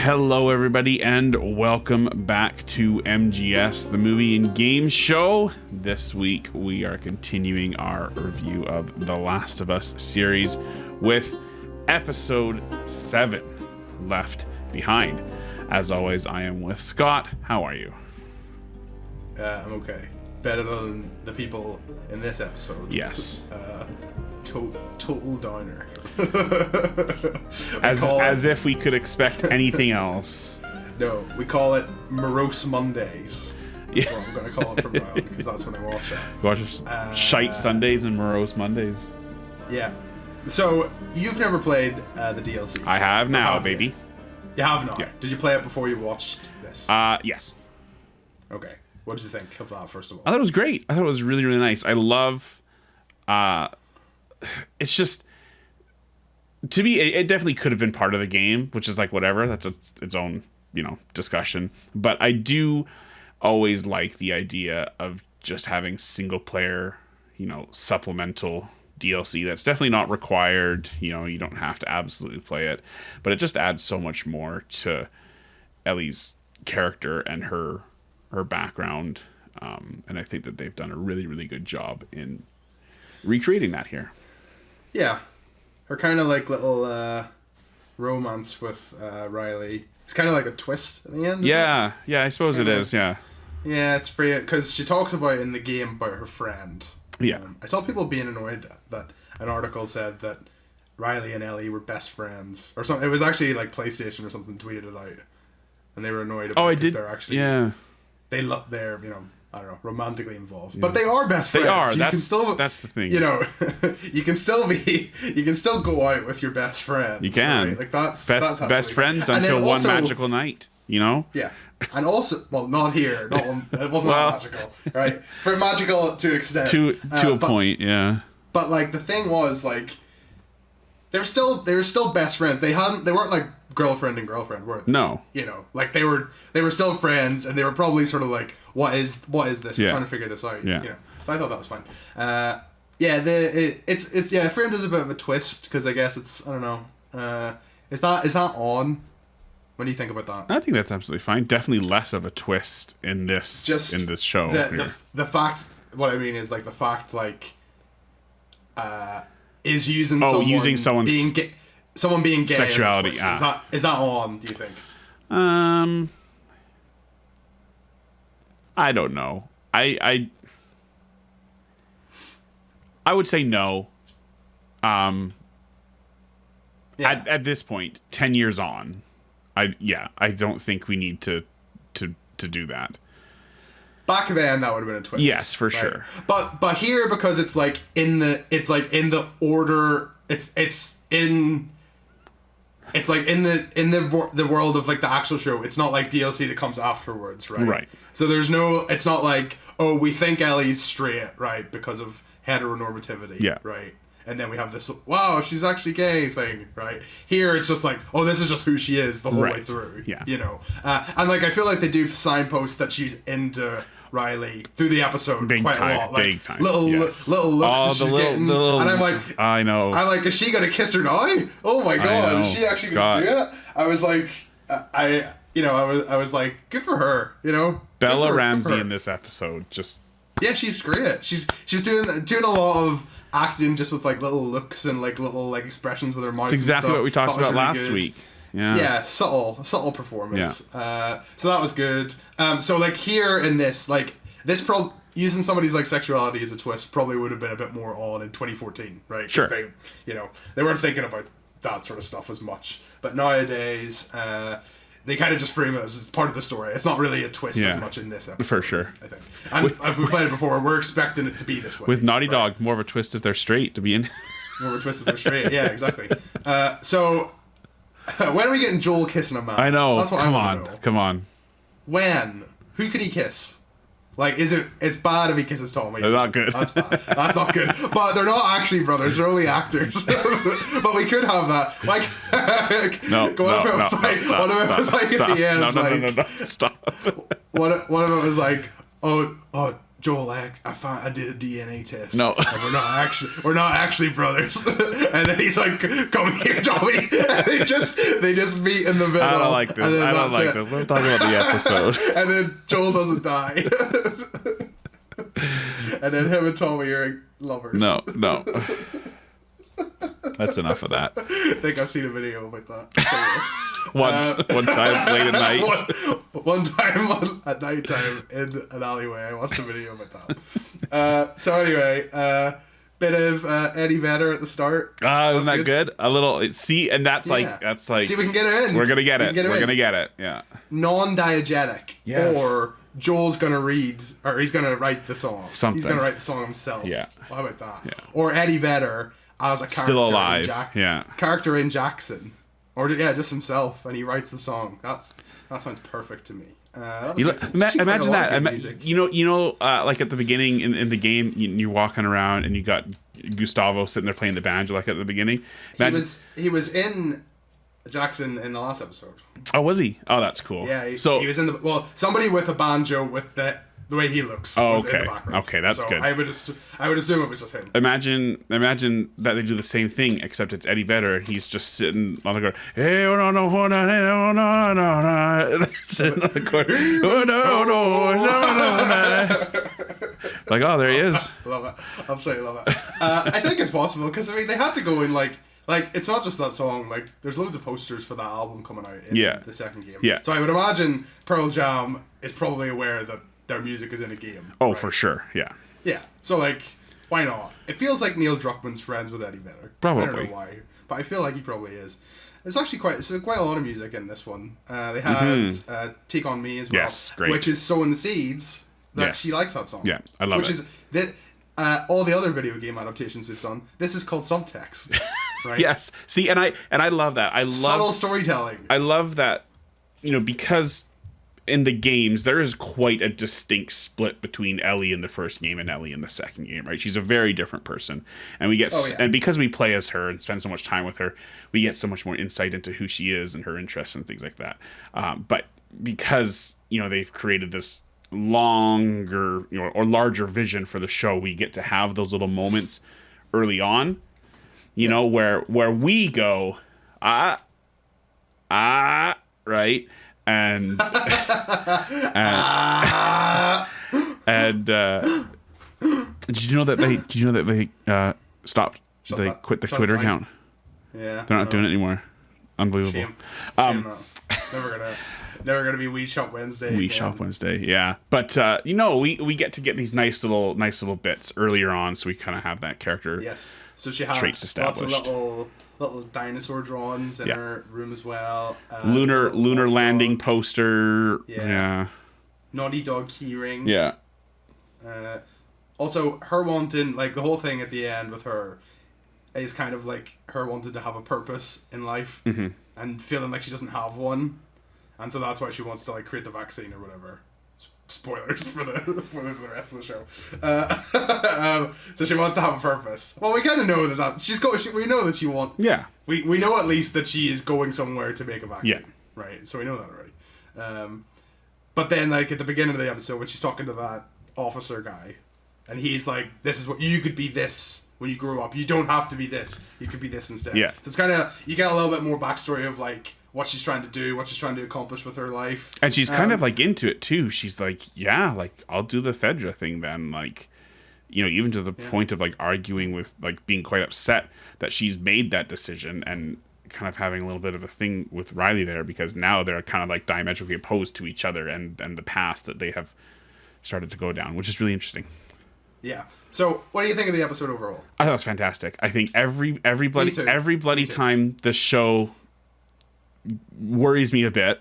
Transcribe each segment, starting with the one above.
Hello, everybody, and welcome back to MGS, the movie and game show. This week, we are continuing our review of The Last of Us series with episode 7, Left Behind. As always, I am with Scott. How are you? I'm okay. Better than the people in this episode. Yes. Total downer. As if we could expect anything else. No, we call it Morose Mondays. Yeah. That's what I'm going to call it from now on, because that's when I watch it. Watch Shite Sundays and Morose Mondays. Yeah. So, you've never played the DLC. I have now, baby. You have not? Yeah. Did you play it before you watched this? Yes. Okay. What did you think of that, first of all? I thought it was great. I thought it was really, really nice. I love... it's just... To me, it definitely could have been part of the game, which is like whatever. That's its own, discussion. But I do always like the idea of just having single player, supplemental DLC. That's definitely not required. You don't have to absolutely play it, but it just adds so much more to Ellie's character and her background. And I think that they've done a really, really good job in recreating that here. Yeah. Her kind of like little romance with Riley. It's kind of like a twist at the end. Yeah, I suppose it is. Yeah. Yeah, it's free because she talks about in the game about her friend. Yeah. I saw people being annoyed that an article said that Riley and Ellie were best friends or something. It was actually like PlayStation or something tweeted it out, and they were annoyed about it because they're actually they're I don't know, romantically involved, but they are best friends. They are. That's the thing. You can still go out with your best friend. You can. Right? Like that's best friends until one magical night. Yeah, and also, well, not here. It wasn't that magical, right? For magical to an extent. To a point, yeah. But like the thing was, like, they were still best friends. They weren't like girlfriend and girlfriend, were they? No. Like they were still friends, and they were probably sort of like, what is this? We're trying to figure this out. Yeah. So I thought that was fine. Friend is a bit of a twist because I guess it's, I don't know. Is that on? What do you think about that? I think that's absolutely fine. Definitely less of a twist in this show. The fact, what I mean is like the fact like is using someone's someone being gay sexuality. Is that on? Do you think? I don't know. I would say no. At this point, 10 years on, I don't think we need to do that. Back then, that would have been a twist. Yes, for right? sure. But here, because it's like in the order. It's like in the world of like the actual show. It's not like DLC that comes afterwards, right? Right. So it's not like, oh, we think Ellie's straight, right, because of heteronormativity, yeah, right? And then we have this, wow, she's actually gay thing, right? Here it's just like, oh, this is just who she is the whole way through, yeah. And like I feel like they do signpost that she's into Riley through the episode quite a lot, like big time. little looks that she's getting, and I'm like, I know. I'm like, is she gonna kiss her now? Oh my god, is she actually gonna do it? I was like, I was like, good for her, Bella Ramsey in this episode, just she's great. She's doing a lot of acting just with like little looks and like little like expressions with her mouth. It's exactly what we talked about last week. Yeah, subtle performance. So that was good. So like here in this, like this using somebody's like sexuality as a twist probably would have been a bit more on in 2014, right? Sure. They, they weren't thinking about that sort of stuff as much, but nowadays they kind of just frame it as part of the story. It's not really a twist as much in this episode. For sure. I think. And if we played it before, we're expecting it to be this way. With Naughty Dog, more of a twist if they're straight to be in. More of a twist if they're straight. Yeah, exactly. So when are we getting Joel kissing a man? I know. That's what Come on. When? Who could he kiss? Like, it's bad if he kisses Tommy. They're not good. That's bad. That's not good. But they're not actually brothers. They're only actors. But we could have that. Like, what if it was like at the end? No, stop. What if it was like, oh, Joel, I did a DNA test. No. And we're not actually brothers. And then he's like, come here, Joey. And they just meet in the middle. I don't like this. I don't like this. Let's talk about the episode. And then Joel doesn't die. And then him and Tommy are lovers. No. That's enough of that. I think I've seen a video about that. One time late at night. One time at night time in an alleyway, I watched a video about that. So anyway, bit of Eddie Vedder at the start. Isn't that good? A little. See, and that's like. See, we can get it in. We're gonna get it. We're gonna get it. Yeah. Non-diegetic. Yes. Or Joel's gonna read, or he's gonna write the song. Something. He's gonna write the song himself. Yeah. Well, how about that? Yeah. Or Eddie Vedder as a character still alive. Character in Jackson. Or just himself, and he writes the song. That sounds perfect to me. Imagine that. Like at the beginning in the game, you're walking around and you got Gustavo sitting there playing the banjo, like at the beginning. He was in Jackson in the last episode. Oh, was he? Oh, that's cool. Yeah. He was in somebody with a banjo with the way he looks. Oh, was okay. In the background. Okay, that's good. I would assume it was just him. Imagine that they do the same thing, except it's Eddie Vedder. He's just sitting on the ground. Hey, oh no, sitting on the corner. Oh no. Like, oh, there he is. Love it. Absolutely love it. I think it's possible because they had to go in like it's not just that song. Like, there's loads of posters for that album coming out in the second game. Yeah. So I would imagine Pearl Jam is probably aware that their music is in a game. Oh, right? For sure. Yeah. Yeah. So why not? It feels like Neil Druckmann's friends with Eddie Vedder. Probably. I don't know why, but I feel like he probably is. There's actually quite a lot of music in this one. They had "Take on Me" as well. Yes, great. Which is sowing the seeds that she likes that song. Yeah, I love it. Which is that. All the other video game adaptations we've done, this is called subtext, right? Yes. See, and I love that. I love subtle storytelling. I love that, because in the games there is quite a distinct split between Ellie in the first game and Ellie in the second game, right? She's a very different person, and we get and because we play as her and spend so much time with her, we get so much more insight into who she is and her interests and things like that. But because they've created this longer or larger vision for the show, we get to have those little moments early on, where we go right, and did you know that they stopped? They quit the Twitter account. Yeah, they're not doing it anymore. Unbelievable. Shame. Never gonna be We Shop Wednesday. We Shop Wednesday, yeah. But we get these nice little bits earlier on, so we kind of have that character. Yes. So she has traits established. Lots of little dinosaur drawings in her room as well. Lunar landing poster. Yeah. Naughty Dog keyring. Yeah. Also, her wanting the whole thing at the end with her is kind of like her wanting to have a purpose in life and feeling like she doesn't have one. And so that's why she wants to create the vaccine or whatever. Spoilers for the rest of the show. So she wants to have a purpose. Well, we kind of know that we know that she wants. Yeah. We know at least that she is going somewhere to make a vaccine. Yeah. Right. So we know that already. But then at the beginning of the episode when she's talking to that officer guy, and he's like, "This is what you could be. This when you grow up. You don't have to be this. You could be this instead." Yeah. So it's kind of you get a little bit more backstory of what she's trying to do, what she's trying to accomplish with her life. And she's kind of into it too. She's I'll do the Fedra thing then. Even to the point of arguing with being quite upset that she's made that decision and kind of having a little bit of a thing with Riley there because now they're kind of diametrically opposed to each other and the path that they have started to go down, which is really interesting. Yeah. So what do you think of the episode overall? I thought it was fantastic. I think every bloody time the show worries me a bit,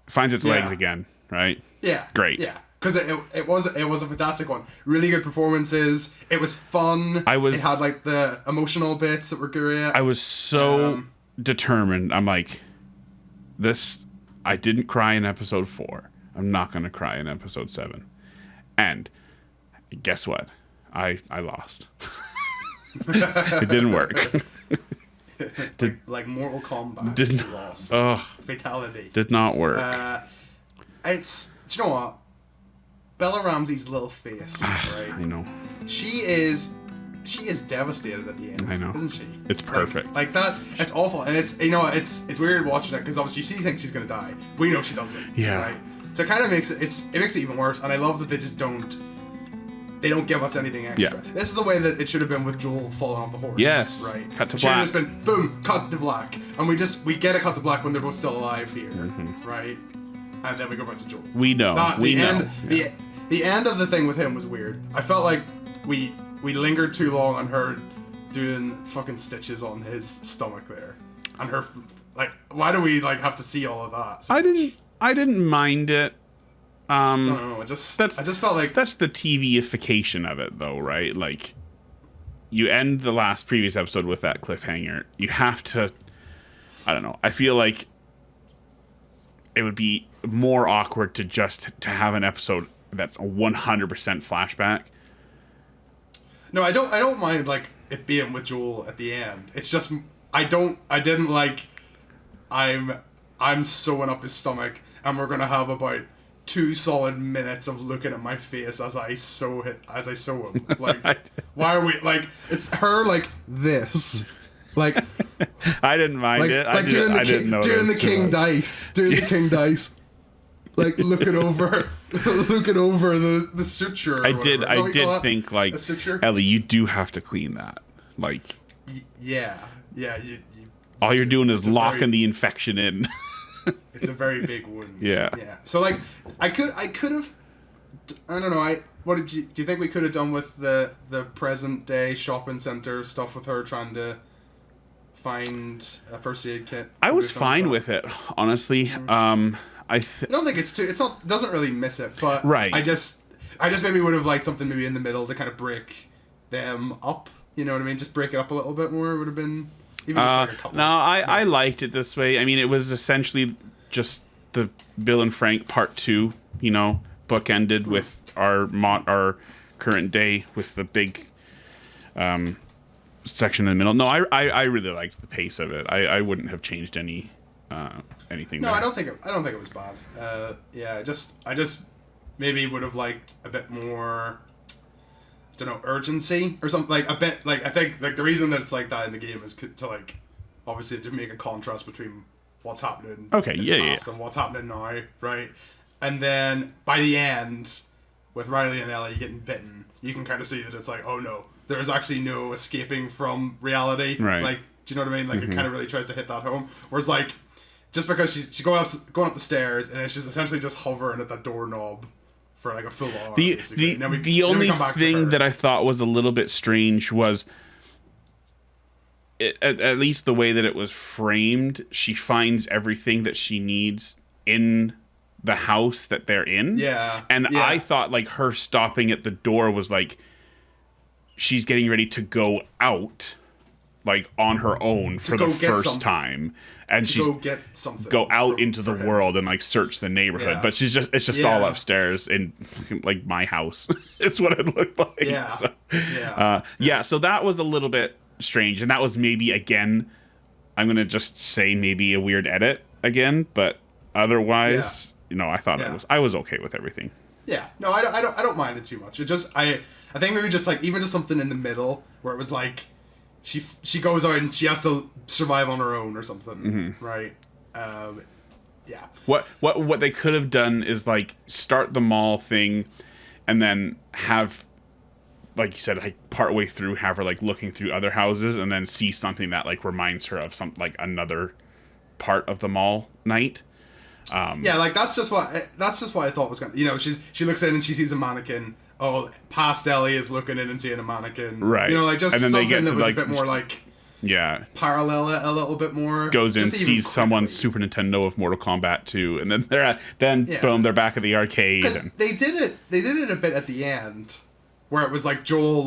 finds its legs again, right? Yeah. Great. Yeah. Because it was a fantastic one. Really good performances. It was fun. It had the emotional bits that were great. I was so determined. I'm this. I didn't cry in episode 4. I'm not gonna cry in episode 7. And guess what? I lost. It didn't work. Mortal Kombat. Didn't lost. Oh, fatality. Did not work. Do you know what? Bella Ramsey's little face, right? I know. She is devastated at the end. I know, isn't she? It's perfect. Like it's awful, and it's weird watching it because obviously she thinks she's gonna die. We know she doesn't. Yeah. Right. So it kind of makes it even worse, and I love that they just don't give us anything extra. Yeah. This is the way that it should have been with Joel falling off the horse. Yes. Right. Cut to it should have black. just been boom, cut to black, and we get a cut to black when they're both still alive here, right? And then we go back to Joel. We know. The end of the thing with him was weird. I felt like we lingered too long on her doing fucking stitches on his stomach there, and her like. Why do we like have to see all of that? I didn't mind it. I don't know. I just felt like that's the TV-ification of it, though, right? Like, you end the previous episode with that cliffhanger. You have to. I don't know. I feel like it would be more awkward to have an episode that's a 100% flashback. No, I don't mind like it being with Joel at the end. It's just I didn't like I'm sewing up his stomach and we're gonna have about 2 solid minutes of looking at my face as I sew him. Like why are we like it's her like this. Like I didn't mind it. I didn't know doing the king dice. Doing the king dice. Like looking over the suture. I did think like Ellie, you do have to clean that. Like yeah. All you're doing is locking the infection in. It's a very big wound. Yeah. So like I could have I don't know, do you think we could have done with the present day shopping center stuff with her trying to find a first aid kit? I was fine with it, honestly. I don't think doesn't really miss it, but right. I just maybe would have liked something maybe in the middle to kind of break them up. You know what I mean? Just break it up a little bit more. It would have been even just like a couple. No, I liked it this way. I mean, it was essentially just the Bill and Frank part 2. You know, bookended with our current day with the big section in the middle. No, I really liked the pace of it. I wouldn't have changed anything. No, I don't think it was bad. I just maybe would have liked a bit more, I don't know, urgency or something, like a bit, like I think like the reason that it's like that in the game is to like obviously to make a contrast between what's happening in the past and what's happening now, right? And then by the end with Riley and Ellie getting bitten, you can kind of see that it's like, oh no, there's actually no escaping from reality, right? Like, do you know what I mean? Like it kind of really tries to hit that home, whereas like just because she's going up the stairs and it's just essentially just hovering at that doorknob for like a full hour. The only thing that I thought was a little bit strange was at least the way that it was framed. She finds everything that she needs in the house that they're in. Yeah. And I thought like her stopping at the door was like she's getting ready to go out like on her own for the first time, and she's go out into the world and like search the neighborhood. But it's just all upstairs in like my house. It's what it looked like. So that was a little bit strange, and that was maybe again, I'm gonna just say maybe a weird edit again, but otherwise, I thought I was okay with everything. Yeah, no, I don't mind it too much. It just I think maybe just like even just something in the middle where it was like. She goes out and she has to survive on her own or something, right? What they could have done is like start the mall thing, and then have, like you said, like partway through have her like looking through other houses, and then see something that like reminds her of some like another part of the mall night. Like that's just what I thought was gonna. She looks in and she sees a mannequin. Oh, past Ellie is looking in and seeing a mannequin. Right. Like just something that was like, a bit more like... Yeah. Parallel a little bit more. Goes in, sees someone's Super Nintendo of Mortal Kombat 2, and then boom, they're back at the arcade. Because they did it a bit at the end, where it was like Joel,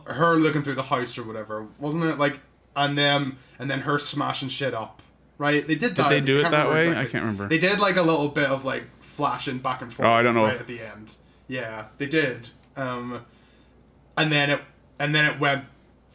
her looking through the house or whatever, wasn't it? Like, and then her smashing shit up, right? They did that. Did they do it that way? Exactly. I can't remember. They did like a little bit of like flashing back and forth. Oh, I don't know. Right at the end. Yeah, they did. And then it went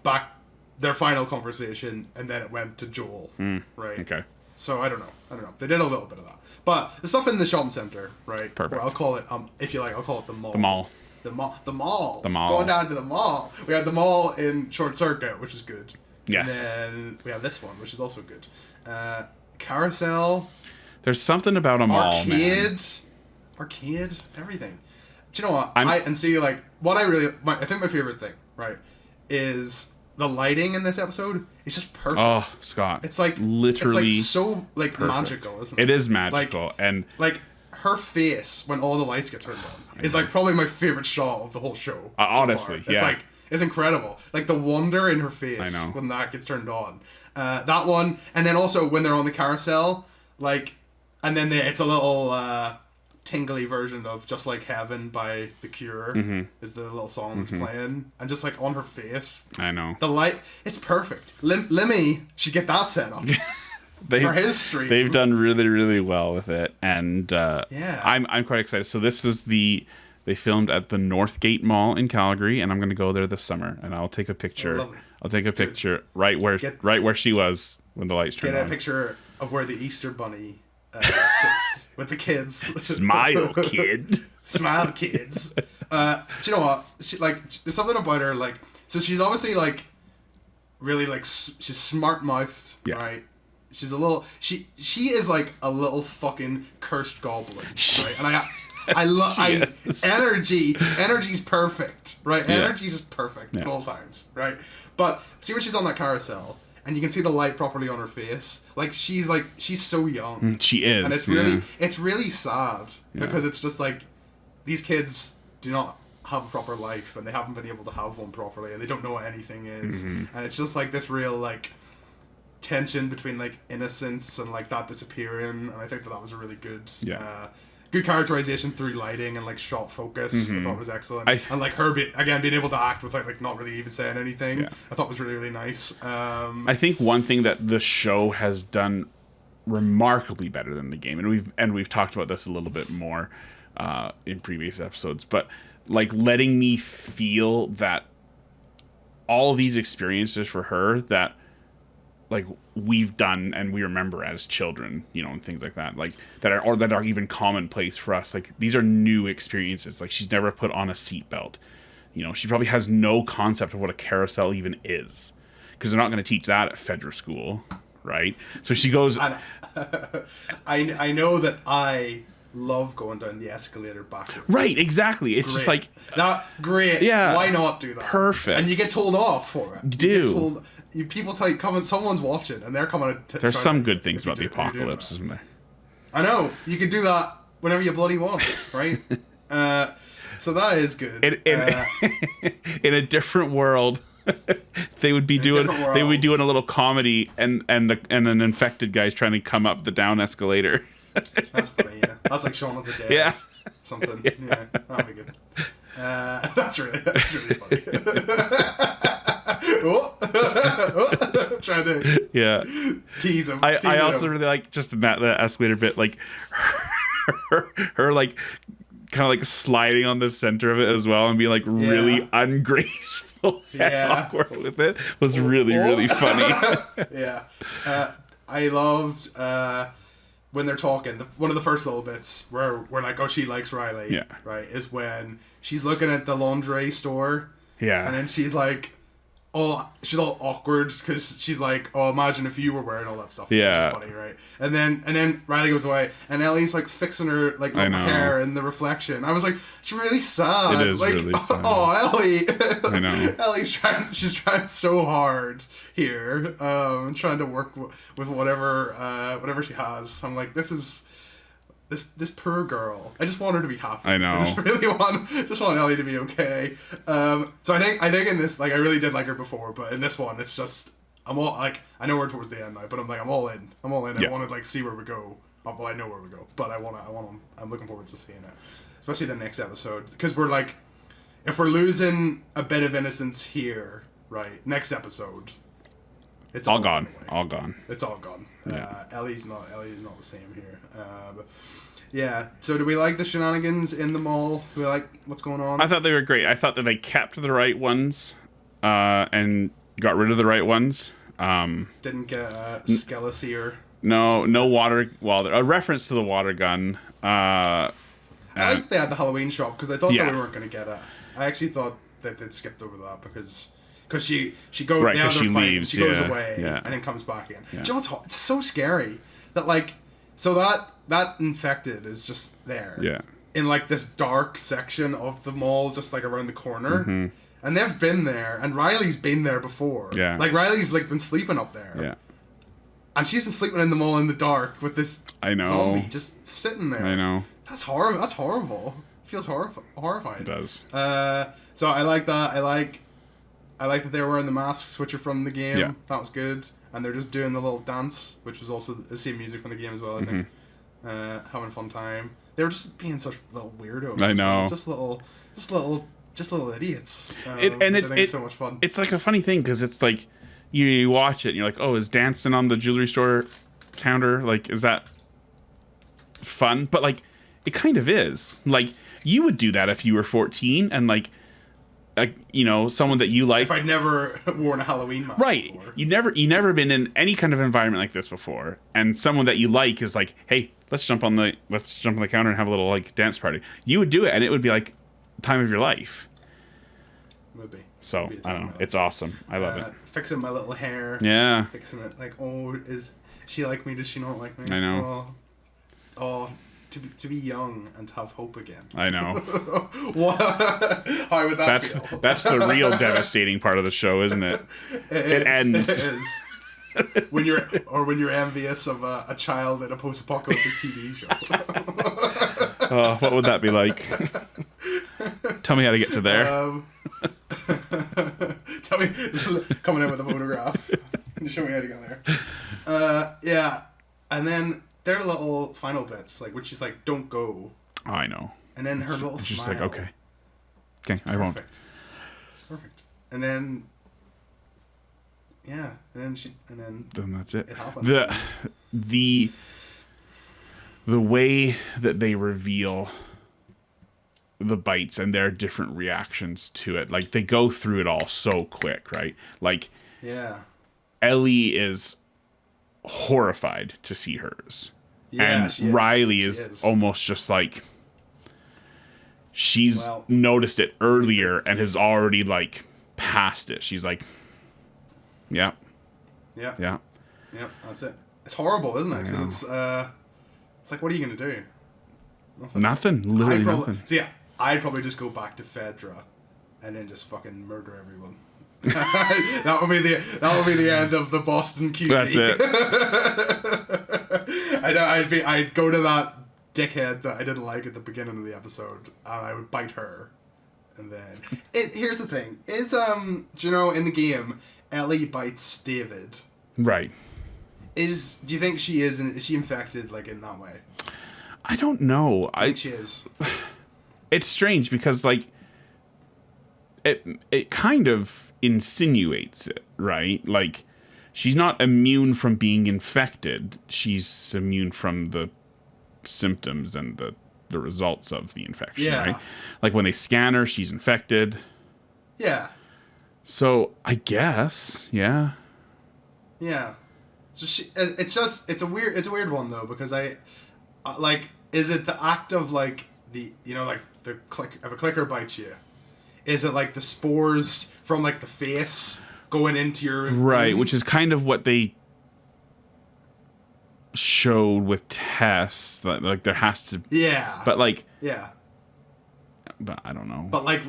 back their final conversation, and then it went to Joel. Right. Okay. So I don't know. They did a little bit of that, but the stuff in the shopping center, right? Perfect. I'll call it if you like, I'll call it the mall. The mall. The mall. The mall. The mall. Going down to the mall. We had the mall in Short Circuit, which is good. Yes. And then we have this one, which is also good. Carousel. There's something about a mall, man. Arcade. Everything. Do you know what? I think my favorite thing, right, is the lighting in this episode is just perfect. Oh, Scott. It's like literally it's like so like perfect. magical, isn't it? It is magical. And like her face when all the lights get turned on is like probably my favorite shot of the whole show. Honestly, it's like it's incredible. Like the wonder in her face when that gets turned on. That one, and then also when they're on the carousel, like, and then it's a little tingly version of Just Like Heaven by The Cure is the little song that's playing, and just like on her face, I know the light, it's perfect. Lemmy should get that set up for his stream. They've done really, really well with it, and I'm quite excited. So this was they filmed at the Northgate Mall in Calgary, and I'm going to go there this summer, and I'll take a picture. Oh, I'll take a picture right where she was when the lights turned on. Get a picture of where the Easter Bunny sits with the kids. Smile, kid. Smile, kids. Do you know what? There's something about her, like, so she's obviously like really like she's smart mouthed, right? She's a little she is like a little fucking cursed goblin, right? And energy's perfect, right? Energy's just perfect at all times, right? But see when she's on that carousel, and you can see the light properly on her face. Like she's so young. She is. And it's really sad because it's just like these kids do not have a proper life, and they haven't been able to have one properly, and they don't know what anything is. And it's just like this real like tension between like innocence and like that disappearing, and I think that was a really good good characterization through lighting and like shot focus. I thought was excellent. And like her being able to act with like not really even saying anything, I thought was really, really nice. I think one thing that the show has done remarkably better than the game, and we've talked about this a little bit more in previous episodes, but like letting me feel that all of these experiences for her that like we've done and we remember as children, you know, and things like that, like that are even commonplace for us. Like these are new experiences. Like she's never put on a seatbelt. You know, she probably has no concept of what a carousel even is, because they're not going to teach that at Fedra school, right? So she goes. I know that I love going down the escalator backwards. Right, exactly. It's just like great. Yeah, why not do that? Perfect. And you get told off for it. You do. People tell you, someone's watching, and they're coming. There's some good things about the apocalypse, isn't there? I know. You can do that whenever you bloody want, right? So that is good. In a different world, they would be doing a little comedy, and an infected guy's trying to come up the down escalator. That's funny. Yeah, that's like Shaun of the Dead. Yeah, something. Yeah, that'd be good. That's really funny. Trying to tease him. I also really like just in that escalator bit, like her like kind of like sliding on the center of it as well, and being like really ungraceful and awkward with it was really, really funny. Yeah. I loved when they're talking, one of the first little bits where we're like, oh, she likes Riley, right, is when she's looking at the laundry store, and then she's like, she's all awkward because she's like, oh, imagine if you were wearing all that stuff. Yeah, which is funny, right? And then Riley goes away, and Ellie's like fixing her like little hair in the reflection. I was like, it's really sad. It is like, really sad. Oh, Ellie. I know. Ellie's she's trying so hard here, trying to work with whatever she has. I'm like, this poor girl. I just want her to be happy. I know. I just really want Ellie to be okay. So I think in this, like, I really did like her before, but in this one, it's just I'm all like, I know we're towards the end now, but I'm like, I'm all in. I want to like see where we go. Well, I know where we go, but I'm looking forward to seeing it, especially the next episode, because we're like, if we're losing a bit of innocence here, right? Next episode, it's all gone. All gone. It's all gone. Yeah. Ellie's not the same here. But yeah. So do we like the shenanigans in the mall? Do we like what's going on? I thought they were great. I thought that they kept the right ones, and got rid of the right ones. Didn't get Skeleseer. No water. Well, a reference to the water gun. I like they had the Halloween shop because I thought that we weren't going to get it. I actually thought that they'd skipped over that because she goes she leaves. She goes away and then comes back again. Do you know what's hot? It's so scary that that infected is just there. Yeah. In like this dark section of the mall, just like around the corner. And they've been there, and Riley's been there before. Yeah. Like Riley's like been sleeping up there. Yeah. And she's been sleeping in the mall in the dark with this zombie just sitting there. I know. That's horrible. That's horrible. It feels horrifying. It does. So I like that. I like that they were wearing the masks, which are from the game. Yeah. That was good. And they're just doing the little dance, which was also the same music from the game as well, I think. Having a fun time. They were just being such little weirdos. I know. Just little idiots. It's so much fun. It's like a funny thing because it's like you watch it and you're like, oh, is dancing on the jewelry store counter, like, is that fun? But like, it kind of is. Like, you would do that if you were 14 and like someone that you like. If I'd never worn a Halloween mask before. You never been in any kind of environment like this before, and someone that you like is like, hey, let's jump on the counter and have a little like dance party. You would do it, and it would be like time of your life. Would be. So I don't know. It's awesome. I love it. Fixing my little hair. Yeah. Fixing it like, oh, is she like me? Does she not like me? I know. Oh, to be young and to have hope again. I know. What? How would that feel? That's the real devastating part of the show, isn't it? It ends. It is. when you're envious of a child in a post-apocalyptic TV show. Oh, what would that be like? Tell me how to get to there. Tell me, coming in with a photograph. Show me how to get there. Yeah, and then their little final bits, like when she's like, "Don't go." Oh, I know. And then her little she's smile. Like, okay, I won't. Perfect. And then. Yeah, and then that's it. It happens. The way that they reveal the bites and their different reactions to it, like they go through it all so quick, right? Like, yeah, Ellie is horrified to see hers, yeah, and Riley is almost just like she's noticed it earlier and has already like passed it. She's like, yeah, that's it. It's horrible, isn't it? Because it's like, what are you gonna do? Nothing. Literally nothing. So yeah, I'd probably just go back to Fedra, and then just fucking murder everyone. that would be the end of the Boston QZ. That's it. I'd go to that dickhead that I didn't like at the beginning of the episode, and I would bite her. And then here's the thing: is do you know in the game Ellie bites David? Right. Do you think she is she infected like in that way? I don't know. I think she is. It's strange because like it kind of insinuates it, right? Like she's not immune from being infected. She's immune from the symptoms and the results of the infection, right? Like when they scan her, she's infected. Yeah. So I guess, yeah. Yeah. So it's a weird one though, because like, is it the act of like the, like the if a clicker bites you, is it like the spores from like the face going into your right, wounds? which is kind of what they showed with Tess, that like there has to but like but I don't know, but like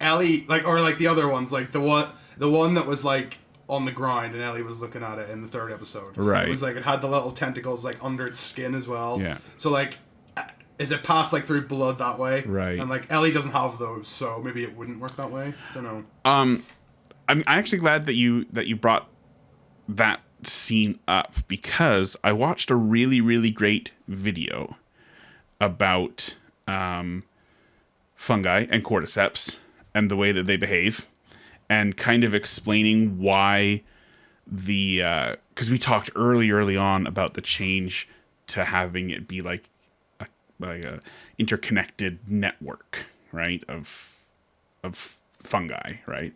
Ellie, like, or like the other ones, like the one that was like on the ground and Ellie was looking at it in the third episode, right? It was like it had the little tentacles like under its skin as well, so like is it passed like through blood that way, right? And like Ellie doesn't have those, so maybe it wouldn't work that way. Don't know. I'm actually glad that you brought that scene up, because I watched a really, really great video about fungi and cordyceps and the way that they behave, and kind of explaining why because we talked early on about the change to having it be like a interconnected network, right, of fungi, right?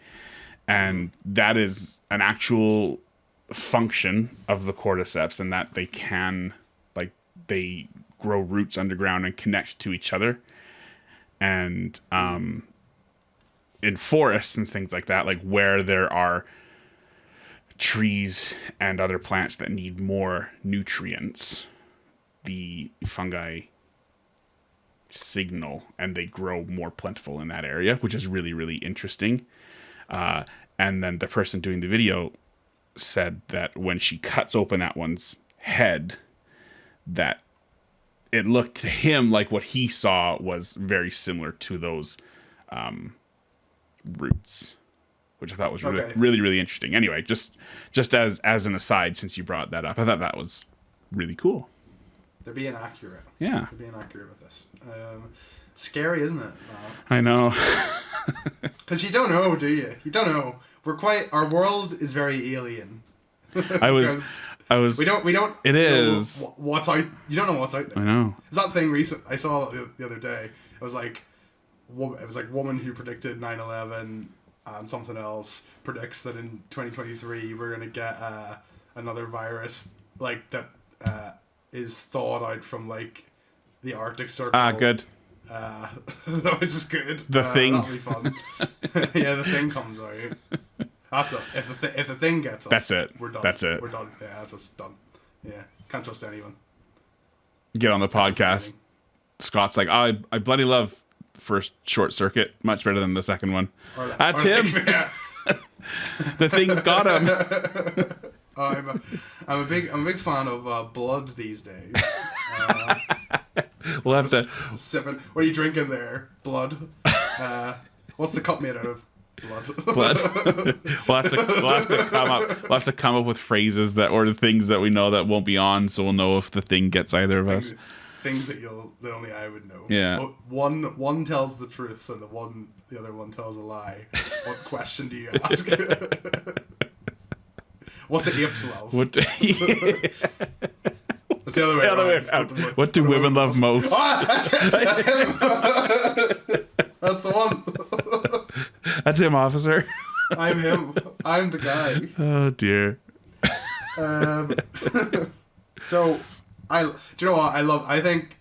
And that is an actual function of the cordyceps, and that they can, like, they grow roots underground and connect to each other. And in forests and things like that, like where there are trees and other plants that need more nutrients, the fungi signal and they grow more plentiful in that area, which is really, really interesting. And then the person doing the video said that when she cuts open that one's head, that it looked to him like what he saw was very similar to those roots, which I thought was really, really, really interesting. Anyway, just as an aside, since you brought that up, I thought that was really cool. They're being accurate. Yeah. They're being accurate with this. Scary, isn't it? I know. Because you don't know, do you? You don't know. Our world is very alien. I was. We don't. It is. What's out? You don't know what's out there. I know. It's that thing I saw the other day. It was like woman who predicted 9/11 and something else predicts that in 2023 we're gonna get another virus like that is thawed out from like the Arctic Circle. Good. Which is good. The Thing. That'll be fun. Yeah, the Thing comes out. That's it. If the Thing gets us, that's it. We're done. That's it. We're done. Yeah, that's us done. Yeah, can't trust anyone. Get on the podcast. Scott's like, I bloody love first Short Circuit much better than the second one. That's him. Yeah. The Thing's got him. I'm a big fan of blood these days. We'll have to sipping. What are you drinking there? Blood. What's the cup made out of? Blood. we'll have to come up with phrases or the things that we know that won't be on, so we'll know if the Thing gets either of us. Things that only I would know. Yeah. One tells the truth and the other one tells a lie. What question do you ask? What do apes love? That's the other way around. What do women love most? Oh, that's him. That's the one. That's him, officer. I'm him. I'm the guy. Oh dear. So, do you know what I think?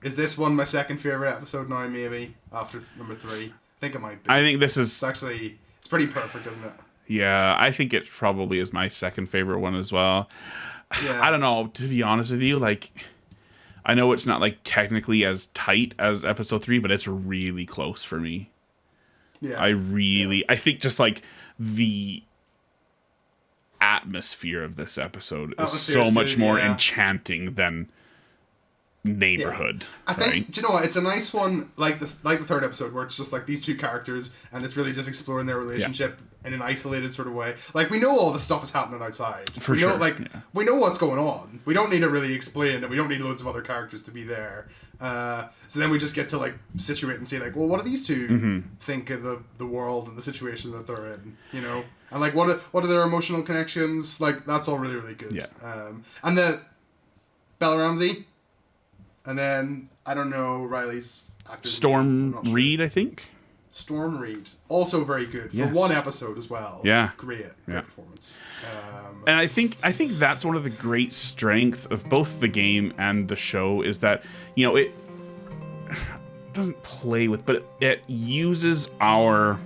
Is this one my second favorite episode now? Maybe after number 3. I think it might be. I think this is. It's pretty perfect, isn't it? Yeah, I think it probably is my second favorite one as well. Yeah. I don't know, to be honest with you, like, I know it's not like technically as tight as episode 3, but it's really close for me. Yeah. I think just like the atmosphere of this episode is so much more enchanting than Neighborhood. Yeah. I think, do you know what? It's a nice one, like the third episode, where it's just like these two characters, and it's really just exploring their relationship in an isolated sort of way. Like, we know all the stuff is happening outside. We know what's going on. We don't need to really explain, and we don't need loads of other characters to be there. So then we just get to like situate and see like, well, what do these two think of the world and the situation that they're in? You know, and like what are their emotional connections? Like, that's all really, really good. Yeah. And the Bella Ramsey. And then, I don't know, Riley's actor. Storm Reed, I think? Storm Reed. Also very good. For one episode as well. Yeah. Great performance. And I think that's one of the great strengths of both the game and the show is that, you know, it doesn't play with, but it uses our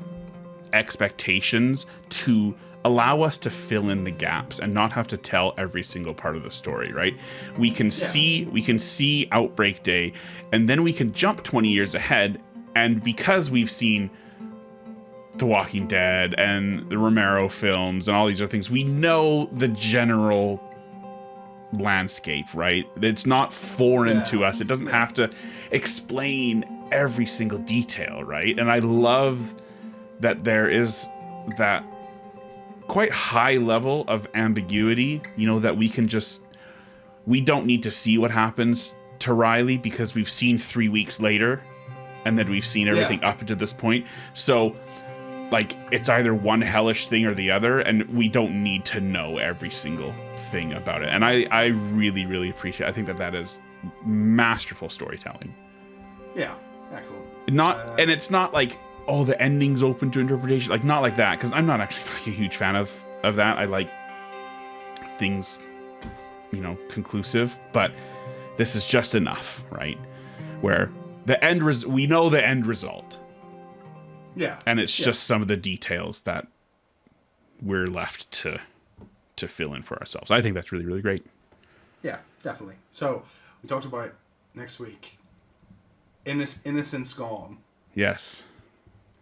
expectations to allow us to fill in the gaps and not have to tell every single part of the story, right? We can see Outbreak Day, and then we can jump 20 years ahead, and because we've seen The Walking Dead and the Romero films and all these other things, we know the general landscape, right? It's not foreign to us. It doesn't have to explain every single detail, right? And I love that there is that quite high level of ambiguity, you know, that we don't need to see what happens to Riley because we've seen 3 weeks later and then we've seen everything up to this point. So like, it's either one hellish thing or the other, and we don't need to know every single thing about it. And I really, really appreciate it. I think that is masterful storytelling. Yeah, excellent. And it's not like, oh, the ending's open to interpretation. Like, not like that, because I'm not actually like a huge fan of that. I like things, conclusive, but this is just enough, right? Where we know the end result. Yeah. And it's just some of the details that we're left to fill in for ourselves. I think that's really, really great. Yeah, definitely. So we talked about next week. Innocence gone. Yes.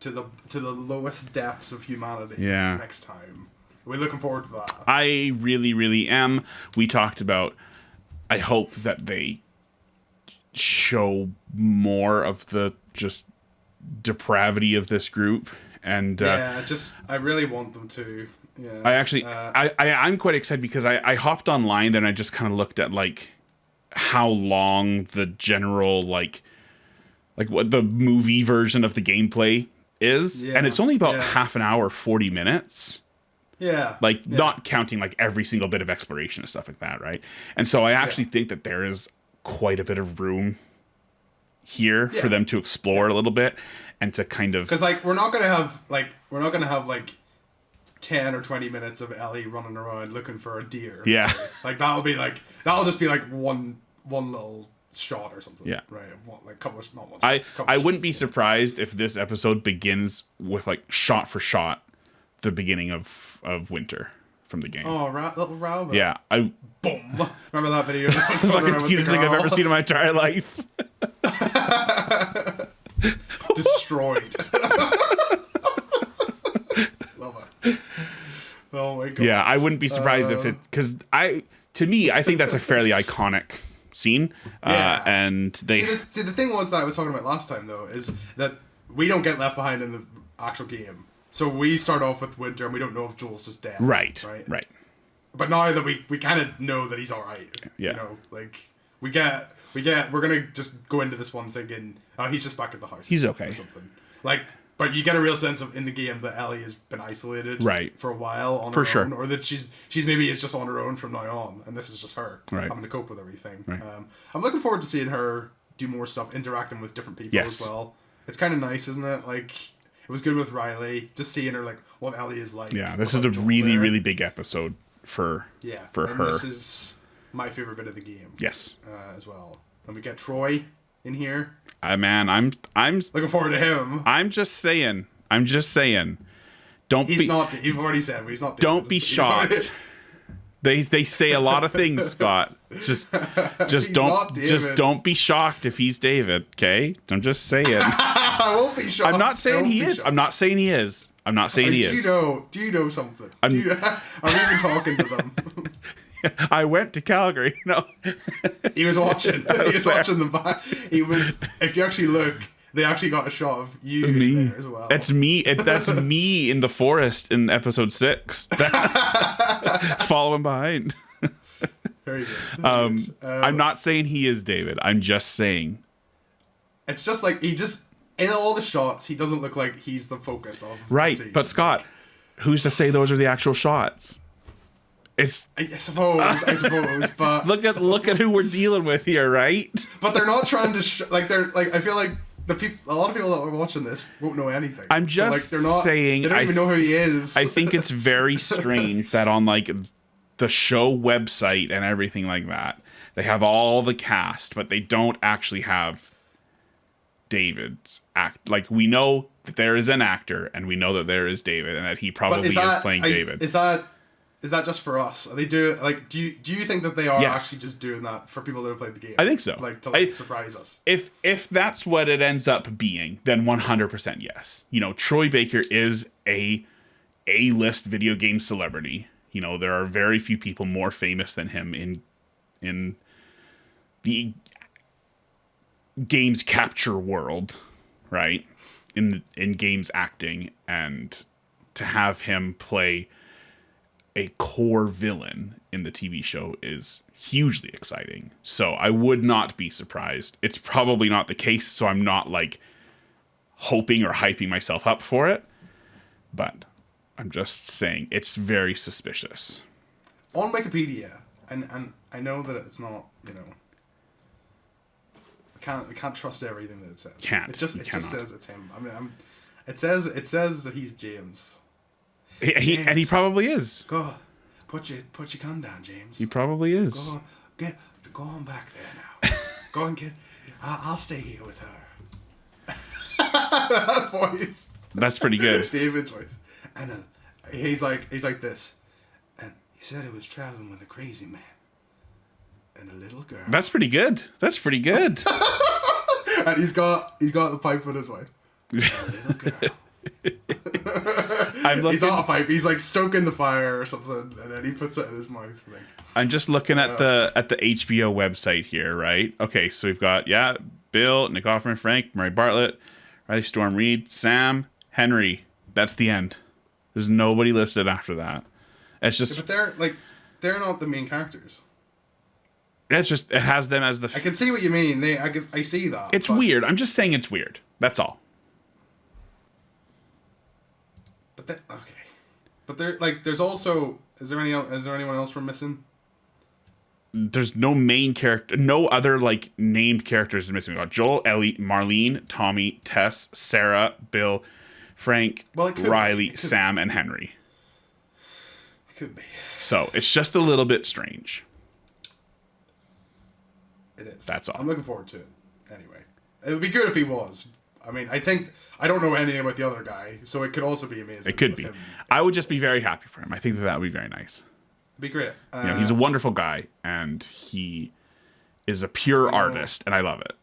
To the lowest depths of humanity. Yeah. Next time. We're looking forward to that. I really, really am. We talked about, I hope that they show more of the just depravity of this group. And I really want them to. Yeah. I actually, I'm quite excited because I hopped online and I just kind of looked at like how long the general like what the movie version of the gameplay is, and it's only about half an hour, 40 minutes. Yeah. Not counting like every single bit of exploration and stuff like that, right? And so I actually think that there is quite a bit of room here for them to explore a little bit and to kind of, because we're not gonna have 10 or 20 minutes of Ellie running around looking for a deer. Yeah. Right? That'll just be one little shot or something. Yeah. Right. Couple of, not one I shots, wouldn't be surprised if this episode begins with shot for shot the beginning of winter from the game. Oh, little Rabbit. Yeah. Boom. Remember that video? It's the fucking cutest thing I've ever seen in my entire life. Destroyed. Love it. Oh my god. Yeah, I wouldn't be surprised if because I think that's a fairly iconic scene. And they see the thing was that I was talking about last time though is that we don't get left behind in the actual game. So we start off with Winter and we don't know if Joel's just dead. Right. But now that we kind of know that he's all right. Yeah. We're gonna just go into this one thinking, oh, he's just back at the house. He's okay. Or something. But you get a real sense of in the game that Ellie has been isolated for a while on her own, or that she's maybe is just on her own from now on, and this is just her having to cope with everything. Right. I'm looking forward to seeing her do more stuff, interacting with different people as well. It's kind of nice, isn't it? It was good with Riley, just seeing her what Ellie is like. Yeah, this is a really, really big episode for her. This is my favorite bit of the game. Yes, as well. And we get Troy in here. Man, I'm looking forward to him. I'm just saying. You've already said he's not. Don't be shocked. They say a lot of things, Scott. Just don't be shocked if he's David. Okay, I'm just saying. I won't be shocked. I'm not saying he is. I'm not saying he is. Do you know something? Are we even talking to them? I went to Calgary. No, he was watching. He was watching them back. He was. If you actually look, they actually got a shot of you there as well. That's me. That's me in the forest in episode 6. Following behind. Very good. I'm not saying he is David. I'm just saying. It's just in all the shots, he doesn't look like he's the focus of right. the scene. But Scott, who's to say those are the actual shots? I suppose, but look at who we're dealing with here, right? But they're not trying to I feel like a lot of people that are watching this won't know anything. I'm just saying they don't even know who he is. I think it's very strange that on the show website and everything like that, they have all the cast, but they don't actually have David's act. We know that there is an actor, and we know that there is David, and that he probably is playing David. Is that just for us? Are they do you think that they are actually just doing that for people that have played the game? I think so. To surprise us. If that's what it ends up being, then 100% yes. Troy Baker is a A-list video game celebrity. There are very few people more famous than him in the games capture world, right? In games acting, and to have him play a core villain in the TV show is hugely exciting. So I would not be surprised. It's probably not the case, so I'm not hoping or hyping myself up for it. But I'm just saying it's very suspicious. On Wikipedia, and I know that it's not, I can't trust everything that it says. It just says it's him. I mean, it says that he's James. And he probably is. God, put your gun down, James. He probably is. Go on back there now. Go and get. I'll stay here with her. That voice. That's pretty good. David's voice, and he's like this, and he said he was traveling with a crazy man and a little girl. That's pretty good. And he's got the pipe in his wife. A little girl. He's not a pipe. He's like stoking the fire or something, and then he puts it in his mouth. Like, I'm just looking at the HBO website here, right? Okay, so we've got Bill, Nick Offerman, Frank, Murray Bartlett, Riley Storm Reed, Sam, Henry. That's the end. There's nobody listed after that. It's just, but they're not the main characters. It's just, it has them as the. I can see what you mean. I see that. It's weird. I'm just saying it's weird. That's all. But they're like, there's also, is there anyone else we're missing? There's no main character, no other like named characters are missing. We got Joel, Ellie, Marlene, Tommy, Tess, Sarah, Bill, Frank, Riley, Sam, and Henry. It could be. So it's just a little bit strange. It is. That's all. I'm looking forward to it. Anyway, it would be good if he was. I mean, I don't know anything about the other guy, so it could also be amazing. It could be. I would just be very happy for him. I think that would be very nice. It'd be great. He's a wonderful guy, and he is a pure artist, and I love it.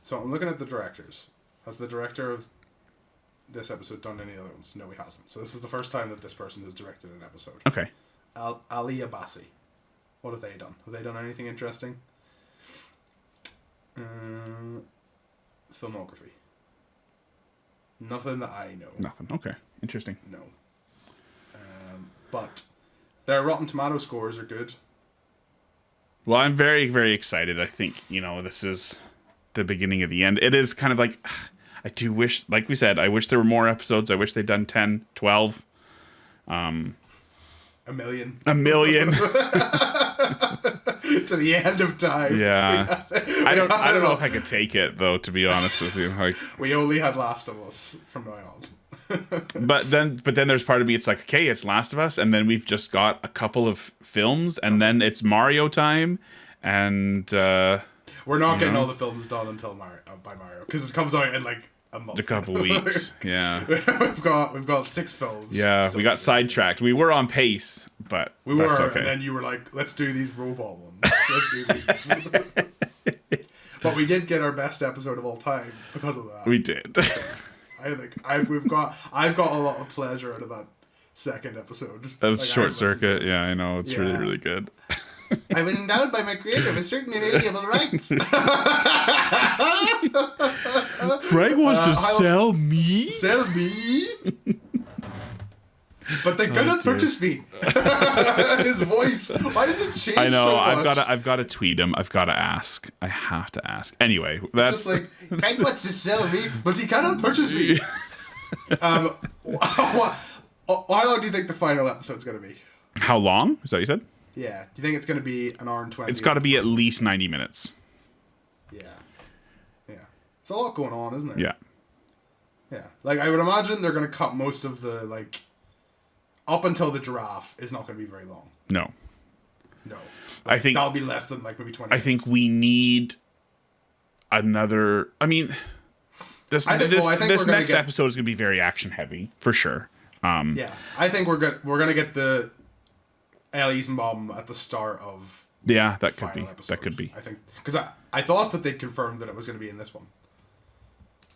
So I'm looking at the directors. Has the director of this episode done any other ones? No, he hasn't. So this is the first time that this person has directed an episode. Okay. Ali Abbasi. What have they done? Have they done anything interesting? Filmography. Nothing that I know. Nothing. Okay. Interesting. No. But their Rotten Tomato scores are good. Well, I'm very, very excited. I think, this is the beginning of the end. It is kind of like, I do wish, like we said, I wish there were more episodes. I wish they'd done 10, 12. A million. To the end of time. Yeah. I don't know if I could take it, though, to be honest with you. Like, we only had Last of Us from now on. but then there's part of me, it's like, okay, it's Last of Us, and then we've just got a couple of films, and then it's Mario time, and we're not getting all the films done until Mario, because it comes out in like a couple weeks. Yeah. we've got 6 films. Yeah, we got sidetracked. We were on pace, but that's okay. And then you were like, let's do these robot ones. Let's do these. But we did get our best episode of all time because of that. We did. I think I've got a lot of pleasure out of that second episode. Of Short Circuit. Yeah, I know. It's really, really good. I've been endowed by my creator with certain inalienable rights. Frank wants to sell me? Sell me? But they cannot purchase me. His voice. Why does it change? I know. So much? I've got to tweet him. I've got to ask. I have to ask. Anyway, that's it's just like, Frank wants to sell me, but he cannot purchase me. How long do you think the final episode's going to be? How long? Is that what you said? Yeah. Do you think it's going to be an hour and 20? It's got to be at least 90 minutes. Yeah. Yeah. It's a lot going on, isn't it? Yeah. Yeah. Like, I would imagine they're going to cut most of the, like, up until the giraffe is not going to be very long. No. Like, I think that'll be less than, like, maybe 20 minutes. I think we need another... I mean, this next episode is going to be very action-heavy, for sure. Yeah. I think we're going to get the... Ellie's mom at the start of that could be episode, that could be. I think because I thought that they confirmed that it was going to be in this one,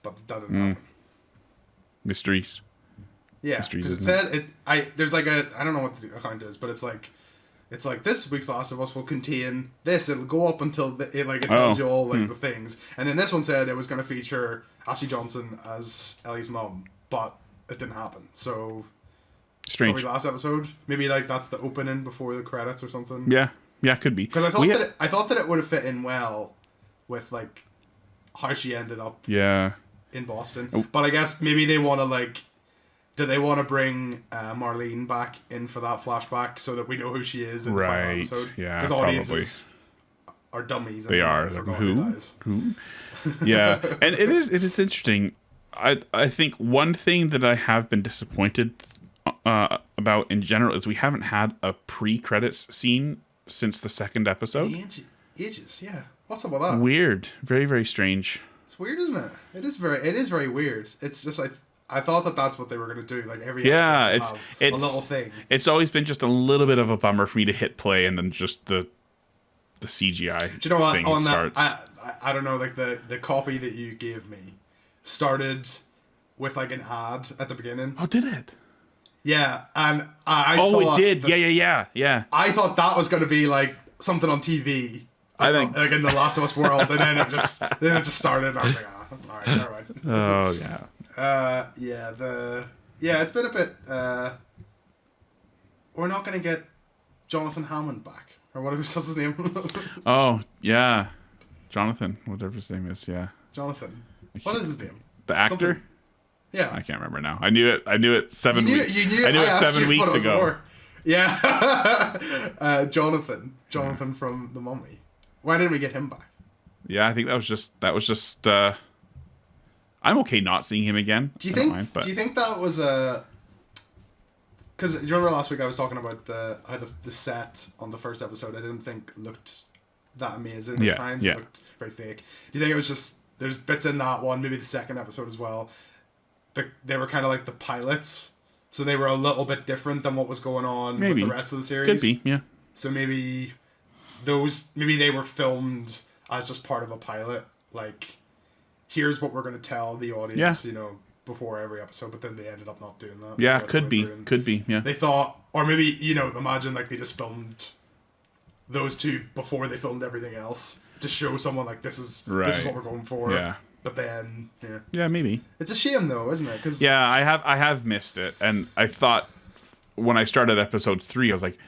but that didn't happen. Mysteries. Yeah, because it said there's like I don't know what the account is, but it's like this week's Last of Us will contain this. It'll go up until it tells you all the things, and then this one said it was going to feature Ashley Johnson as Ellie's mom, but it didn't happen. So. Strange. Probably last episode. Maybe like that's the opening before the credits or something. Yeah, could be. Because I thought that it would have fit in well with like how she ended up. Yeah. In Boston, but I guess maybe they want to do they want to bring Marlene back in for that flashback so that we know who she is in the final episode? Yeah, because audiences are dummies. They are. Who? Yeah, and it is interesting. I think one thing that I have been disappointed about in general is we haven't had a pre-credits scene since the second episode. Ages, yeah. What's up with that? Weird, very very strange. It's weird, isn't it? It is very weird. It's just like I thought that's what they were gonna do. Like every episode it's a little thing. It's always been just a little bit of a bummer for me to hit play and then just the CGI. Do you know what? Thing On starts. that, I don't know. Like the copy that you gave me started with like an ad at the beginning. Oh, did it? Yeah, and I thought it did. Yeah. I thought that was gonna be like something on TV. I think like in the Last of Us world, and then it just started. And I was like, all right, never mind. Oh yeah. It's been a bit. We're not gonna get Jonathan Hammond back, or whatever his name. Oh yeah, Jonathan, whatever his name is. Yeah. Jonathan. What is his name? The actor. Something. Yeah. I can't remember now. I knew it 7 weeks. You knew I knew it asked 7 weeks ago. More. Yeah. Jonathan from The Mummy. Why didn't we get him back? Yeah, I think that was just I'm okay not seeing him again. Do you think that was a because you remember last week I was talking about how the set on the first episode I didn't think looked that amazing at times. Yeah. It looked very fake. Do you think it was just there's bits in that one, maybe the second episode as well, but they were kind of like the pilots, so they were a little bit different than what was going on with the rest of the series. Could be, yeah. So maybe they were filmed as just part of a pilot, like here's what we're going to tell the audience, before every episode, but then they ended up not doing that. Yeah, could be, yeah. They thought, or maybe, imagine like they just filmed those two before they filmed everything else to show someone like this is what we're going for. Yeah. But then, yeah, maybe. It's a shame though, isn't it? 'Cause I have missed it, and I thought when I started episode 3, I was like,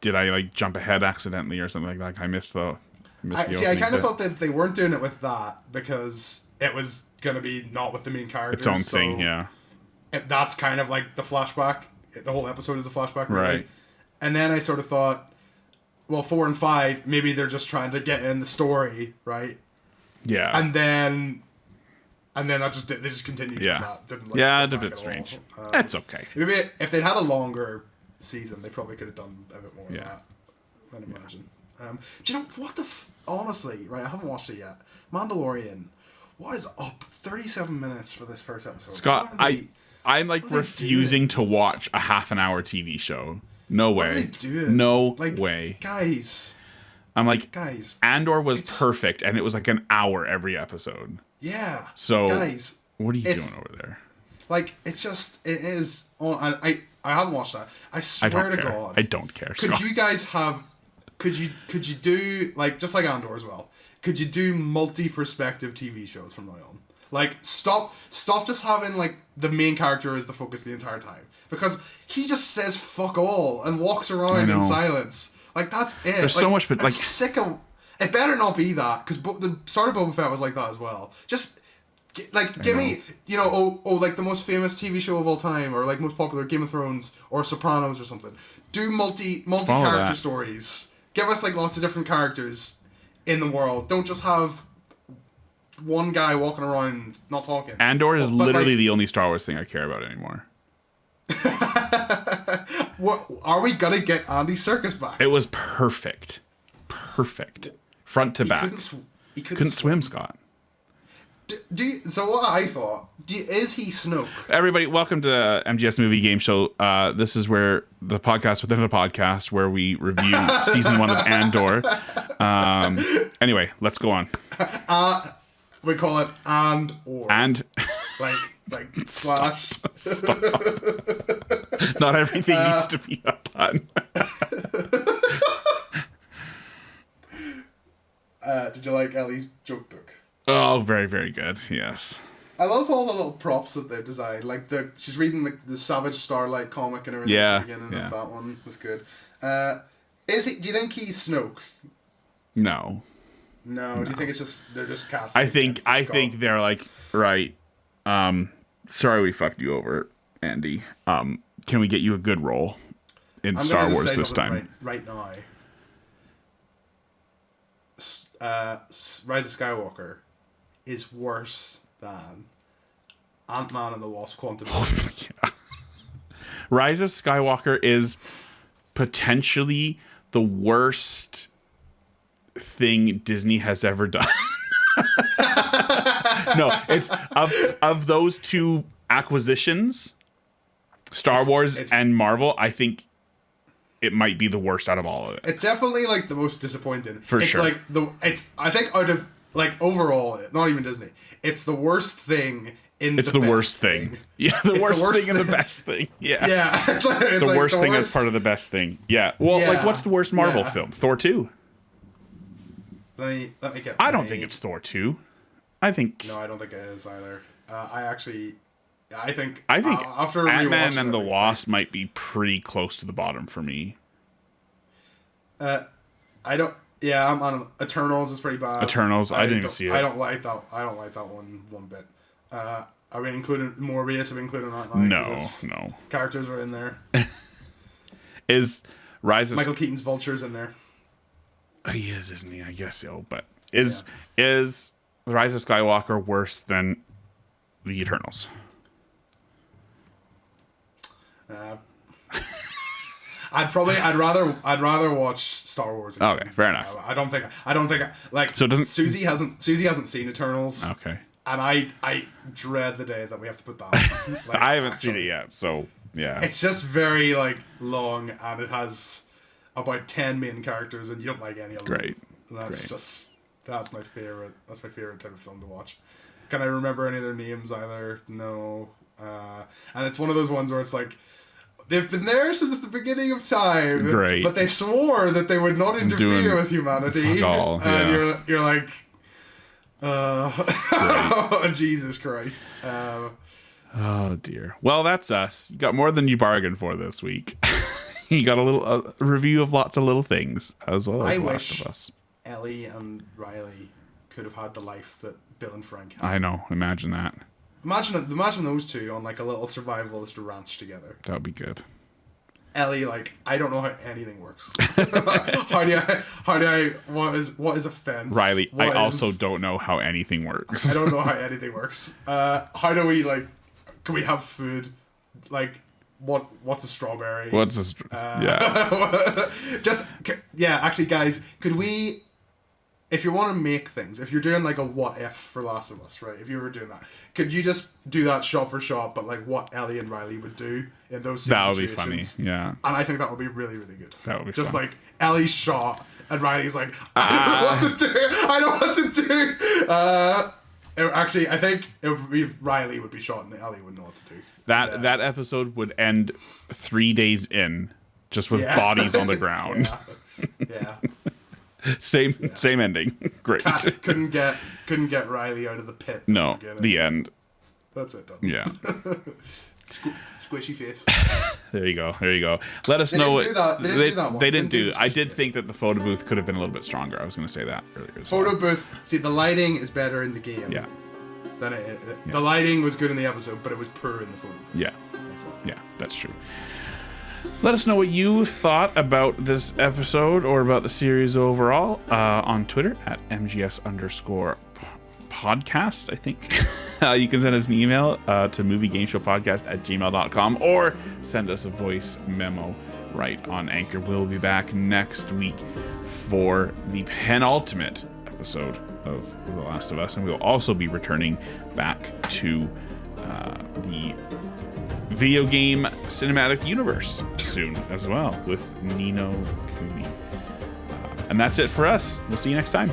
did I like jump ahead accidentally or something like that? I missed the. I kind of thought that they weren't doing it with that because it was gonna be not with the main characters. Its own thing, yeah. That's kind of like the flashback. The whole episode is a flashback, really. Right? And then I sort of thought, well, 4 and 5, maybe they're just trying to get in the story, right? Yeah. And then they just continued. Yeah. Didn't, it's a bit strange. That's okay. Maybe if they'd had a longer season, they probably could have done a bit more of that. I'd imagine. Do you know what honestly, right? I haven't watched it yet. Mandalorian. What is up? 37 minutes for this first episode. Scott, I'm like refusing to watch a half an hour TV show. No way. What are they doing? No way. Guys. I'm like, guys. Andor was perfect, and it was like an hour every episode. Yeah. So, guys, what are you doing over there? Like, it is. I haven't watched that. I swear to God. I don't care. Could you guys have? Could you do like just like Andor as well? Could you do multi-perspective TV shows from now on? Like, stop just having like the main character as the focus the entire time, because he just says fuck all and walks around in silence. Like, that's it. There's so much, but I'm sick of. It better not be that, because the start of Boba Fett was like that as well. Just give me, like the most famous TV show of all time, or like most popular Game of Thrones or Sopranos or something. Do multi character stories. Give us like lots of different characters in the world. Don't just have one guy walking around not talking. Andor is literally the only Star Wars thing I care about anymore. What are we gonna get Andy Serkis back? It was perfect, front to back. He couldn't swim, Scott. So what I thought, is he Snoke? Everybody, welcome to MGS Movie Game Show. This is where the podcast within a podcast where we review season 1 of Andor. Anyway, let's go on. We call it and/or. And like slash. Stop. Not everything needs to be a pun. Did you like Ellie's joke book? Oh, very, very good. Yes. I love all the little props that they've designed. Like she's reading the Savage Starlight comic and everything at the beginning of that one was good. Do you think he's Snoke? No. No. Do you think it's just they're just casting? I think they're like, right. Sorry we fucked you over, Andy. Can we get you a good role in Star Wars this time? Right now. Rise of Skywalker is worse than Ant-Man and the Wasp: Quantum. Yeah. Rise of Skywalker is potentially the worst thing Disney has ever done. No, it's of those two acquisitions, Star Wars and Marvel, I think it might be the worst out of all of it. It's definitely like the most disappointing. For it's sure. Like I think out of like overall, not even Disney, it's the worst thing in it's the worst thing. Yeah, the worst thing and the best thing. Yeah. Yeah. It's the worst thing as part of the best thing. Yeah. Well, like what's the worst Marvel film? Thor 2? Let me get I don't think it's Thor 2. I think No, I don't think it is either. I think after Ant-Man and the Wasp might be pretty close to the bottom for me. I don't. Yeah, I'm on Eternals is pretty bad. Eternals, I didn't even see it. I don't like that. I don't like that one bit. Are we including Morbius? Have we included that? No. Characters are in there. Is Rise of Michael Keaton's Vulture's in there? He is, isn't he? I guess so. But is The Rise of Skywalker worse than the Eternals? I'd rather watch Star Wars again. Okay, fair enough. I don't think like so. It doesn't Susie hasn't seen Eternals? Okay. And I dread the day that we have to put that on. Like, I haven't seen it yet, so yeah. It's just very like long, and it has about 10 main characters, and you don't like any of them. Great. And that's my favorite. That's my favorite type of film to watch. Can I remember any of their names either? No. And it's one of those ones where it's like, they've been there since the beginning of time. Great. But they swore that they would not interfere with humanity. Fuck all, and you're like, Jesus Christ. Oh dear. Well, that's us. You got more than you bargained for this week. You got a review of lots of little things, as well as The Last of Us. Ellie and Riley could have had the life that Bill and Frank had. I know. Imagine that. Imagine those two on like a little survivalist ranch together. That would be good. Ellie, like, I don't know how anything works. What is a fence? Riley, I also don't know how anything works. I don't know how anything works. How do we, like, can we have food? Like, what's a strawberry? Actually, guys, could we, if you want to make things, if you're doing like a what if for Last of Us, right? If you were doing that, could you just do that shot for shot, but like what Ellie and Riley would do in those situations? That would be funny, yeah. And I think that would be really, really good. That would be just fun. like Ellie's shot and Riley's like, I don't know what to do. Actually, I think it would be Riley would be shot and Ellie would know what to do. That episode would end 3 days in, just with bodies on the ground. Yeah. Same ending. Great. Couldn't get Riley out of the pit. No, the end. That's it. Done. Yeah. Squishy face. There you go. Let us know what they didn't do. I did think that the photo booth could have been a little bit stronger. I was going to say that earlier. Photo booth. See, the lighting is better in the game. Yeah. Than the lighting was good in the episode, but it was poor in the photo booth. Yeah. Yeah, that's true. Let us know what you thought about this episode or about the series overall on Twitter at MGS_podcast, I think. You can send us an email to moviegameshowpodcast@gmail.com or send us a voice memo right on Anchor. We'll be back next week for the penultimate episode of The Last of Us, and we'll also be returning back to the video game cinematic universe soon as well with Ni no Kuni. And that's it for us. We'll see you next time.